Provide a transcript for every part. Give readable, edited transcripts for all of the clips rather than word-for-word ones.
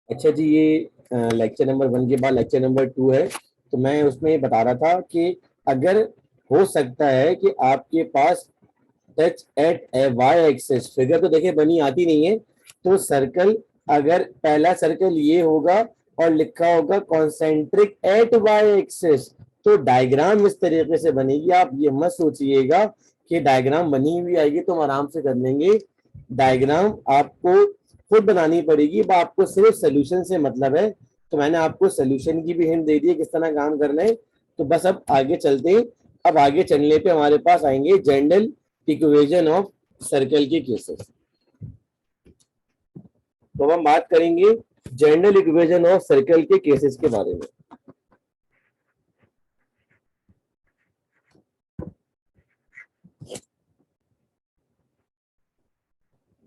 अच्छा जी, ये lecture number 1 के बाद लेक्चर नंबर 2 है। तो मैं उसमें ये बता रहा था कि अगर हो सकता है कि आपके पास touch at Y axis, figure तो देखिए बनी आती नहीं है, तो सर्कल, अगर पहला सर्कल ये होगा और लिखा होगा कॉन्सेंट्रिक एट वाई एक्सिस, तो डायग्राम इस तरीके से बनेगी। आप ये मत सोचिएगा कि डायग्राम बनी हुई आएगी तो हम आराम से कर लेंगे। डायग्राम आपको खुद बनानी पड़ेगी, आपको सिर्फ सोल्यूशन से मतलब है। तो मैंने आपको सोल्यूशन की भी हिंट दे दी है किस तरह काम करना है। तो बस अब आगे चलते हैं। अब आगे चलने पे हमारे पास आएंगे जनरल इक्वेशन ऑफ सर्कल के केसेस। तो हम बात करेंगे जनरल इक्वेशन ऑफ सर्कल के केसेस के बारे में।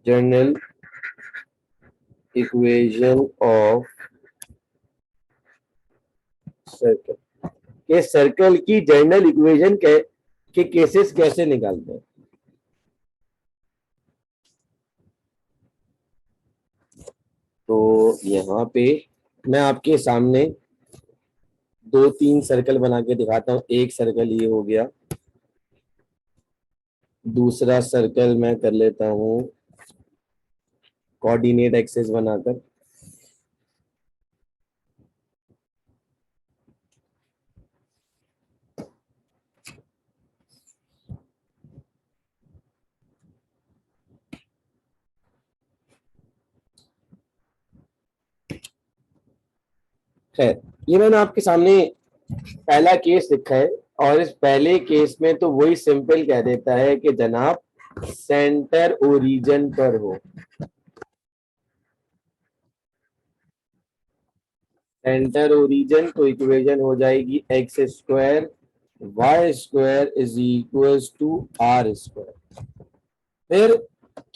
जनरल इक्वेशन ऑफ सर्कल, ये सर्कल की जनरल इक्वेशन के केसेस कैसे निकालते हैं। तो यहाँ पे मैं आपके सामने 2-3 सर्कल बना के दिखाता हूँ। एक सर्कल ये हो गया, दूसरा सर्कल मैं कर लेता हूँ कोऑर्डिनेट एक्सिस बनाकर। खैर, ये मैंने आपके सामने पहला केस लिखा है, और इस पहले केस में तो वही सिंपल कह देता है कि जनाब सेंटर ओरिजिन पर हो। सेंटर ओरिजिन तो इक्वेशन हो जाएगी x square Y square is equal to r square. फिर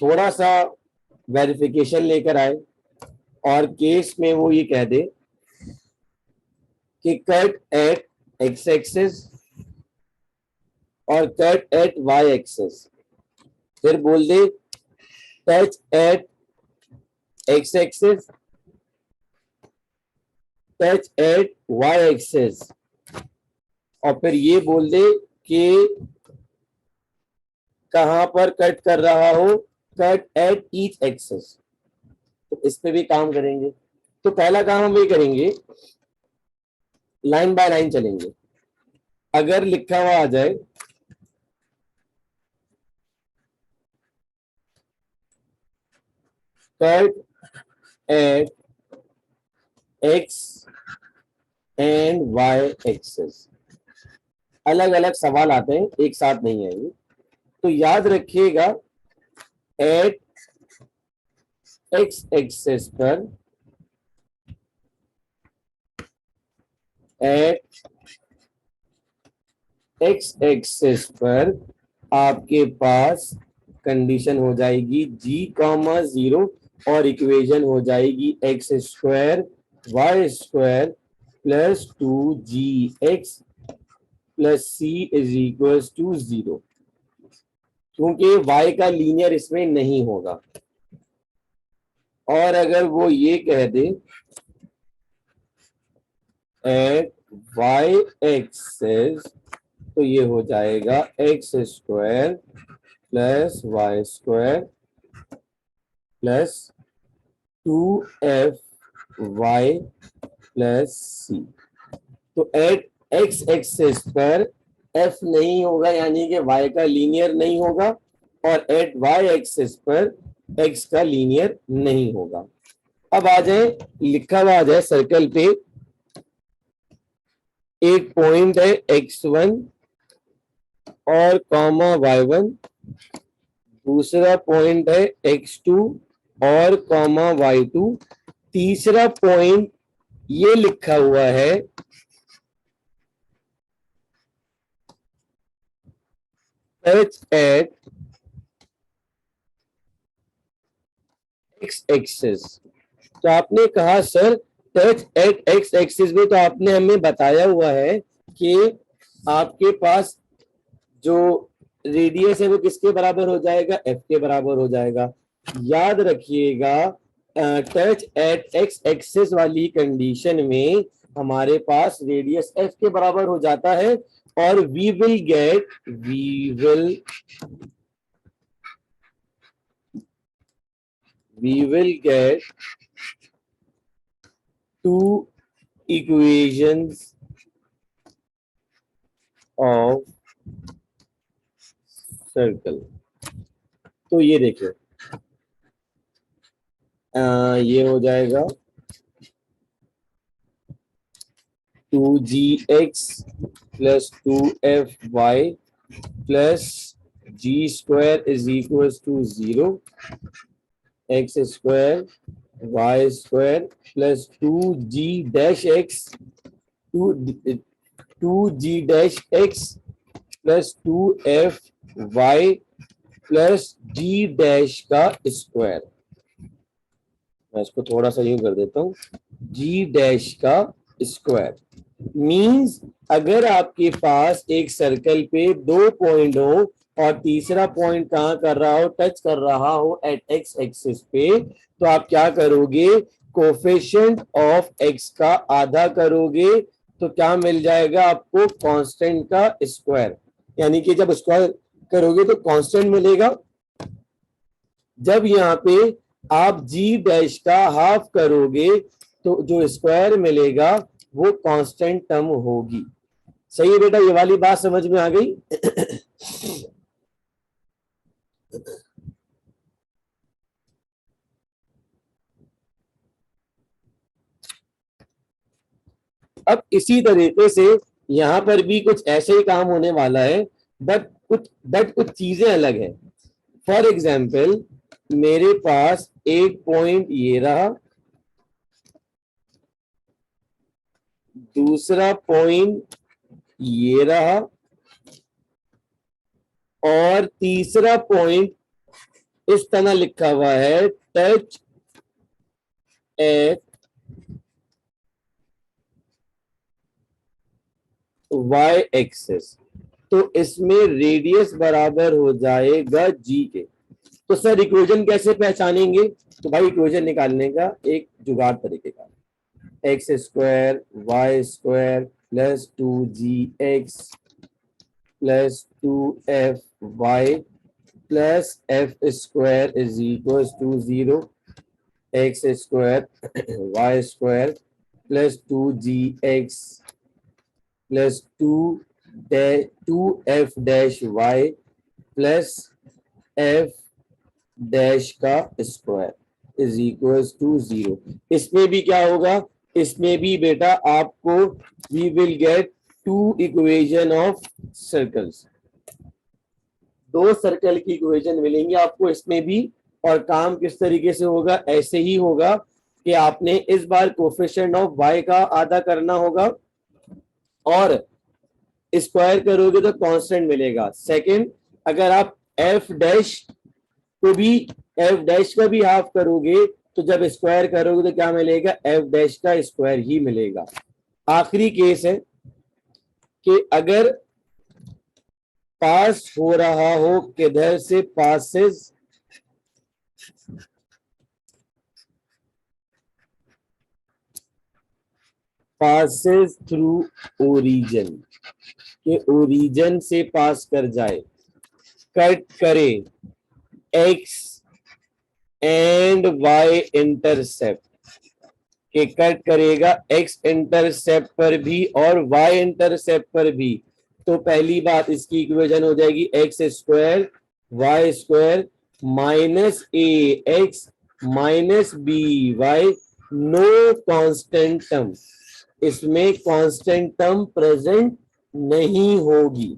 थोड़ा सा वेरिफिकेशन लेकर आए, और केस में वो ये कह दे कि कट एट एक्स एक्सिस और कट एट वाई एक्सिस। फिर बोल दे touch at X axis, touch at Y axis, और फिर ये बोल दे कि कहां पर कट कर रहा हो, कट एट ईच एक्सिस। तो इस पे भी काम करेंगे। तो पहला काम हम ये करेंगे, लाइन बाय लाइन चलेंगे। अगर लिखा हुआ आ जाए cut at x and y axis, अलग अलग सवाल आते हैं, एक साथ नहीं आएंगे। तो याद रखिएगा एट एक्स एक्सिस पर, एट एक्स एक्सिस पर आपके पास कंडीशन हो जाएगी g, 0, और इक्वेशन हो जाएगी x square Y square plus 2gx plus c is equal to 0, क्योंकि y का लीनियर इसमें नहीं होगा। और अगर वो ये कह दे एट वाई एक्सिस, तो ये हो जाएगा X square plus Y square plus 2f(y) plus C. तो एट एक्स एक्सिस पर f नहीं होगा, यानी कि y का लीनियर नहीं होगा, और एट y एक्सिस पर x का लीनियर नहीं होगा। अब आ जाए, लिखा हुआ आ जाए सर्कल पे, एक पॉइंट है x1 और कॉमा y1, दूसरा पॉइंट है x2 और कॉमा y2, तीसरा पॉइंट ये लिखा हुआ है टच एट एक्स एक्सिस। तो आपने कहा sir touch at X axis में, तो आपने हमें बताया हुआ है कि आपके पास जो रेडियस है वो किसके बराबर हो जाएगा, एफ के बराबर हो जाएगा। याद रखिएगा टच एट एक्स एक्सिस वाली कंडीशन में हमारे पास रेडियस एफ के बराबर हो जाता है और we will get two equations of circle. तो ये देखिए ये हो जाएगा 2gx plus 2fy plus g square is equal to 0, x square y square plus 2g dash x 2g dash x plus 2fy plus g dash का square. मैं इसको थोड़ा सा यूं कर देता हूं, g डैश का स्क्वायर मींस अगर आपके पास एक सर्कल पे दो पॉइंट हो और तीसरा पॉइंट कहां कर रहा हो, टच कर रहा हो एट एक्स एक्सिस पे, तो आप क्या करोगे, कोफिशिएंट ऑफ एक्स का आधा करोगे तो क्या मिल जाएगा आपको, कांस्टेंट का स्क्वायर। यानी कि जब स्क्वायर करोगे तो कांस्टेंट मिलेगा, जब यहाँ पे आप जी डैश का हाफ करोगे तो जो स्क्वायर मिलेगा वो कांस्टेंट टर्म होगी। सही है बेटा, ये वाली बात समझ में आ गई? अब इसी तरीके से यहां पर भी कुछ ऐसे ही काम होने वाला है, बट कुछ चीजें अलग है। फॉर एग्जाम्पल मेरे पास एक पॉइंट ये रहा, दूसरा पॉइंट ये रहा और तीसरा पॉइंट इस तरह लिखा हुआ है, टच एट y एक्सिस। तो इसमें रेडियस बराबर हो जाएगा g के। तो सर इक्वेशन कैसे पहचानेंगे? तो भाई इक्वेशन निकालने का एक जुगाड़ तरीके का, x square Y square plus 2gx plus 2fy plus f square is equal to 0, x square Y square plus 2gx plus 2f dash y plus f dash का स्क्वायर इज इक्वल टू 0। इसमें भी क्या होगा, इसमें भी बेटा आपको we will get two equation of circles, दो सर्कल की इक्वेशन मिलेंगी आपको इसमें भी। और काम किस तरीके से होगा, ऐसे ही होगा कि आपने इस बार कोफिशिएंट ऑफ y का आधा करना होगा और स्क्वायर करोगे तो कांस्टेंट मिलेगा। सेकंड, अगर आप f डैश को भी f डैश का भी हाफ करोगे तो जब स्क्वायर करोगे तो क्या मिलेगा, f डैश का स्क्वायर ही मिलेगा। आखिरी केस है कि अगर पास हो रहा हो किधर से, पासेस थ्रू ओरिजिन, के ओरिजिन से पास कर जाए, कट करे एक्स एंड वाई इंटरसेप्ट, के कट करेगा एक्स इंटरसेप्ट पर भी और वाई इंटरसेप्ट पर भी। तो पहली बात इसकी इक्वेशन हो जाएगी x square Y square minus A X minus B Y, no constant term, इसमें कांस्टेंट टर्म प्रेजेंट नहीं होगी।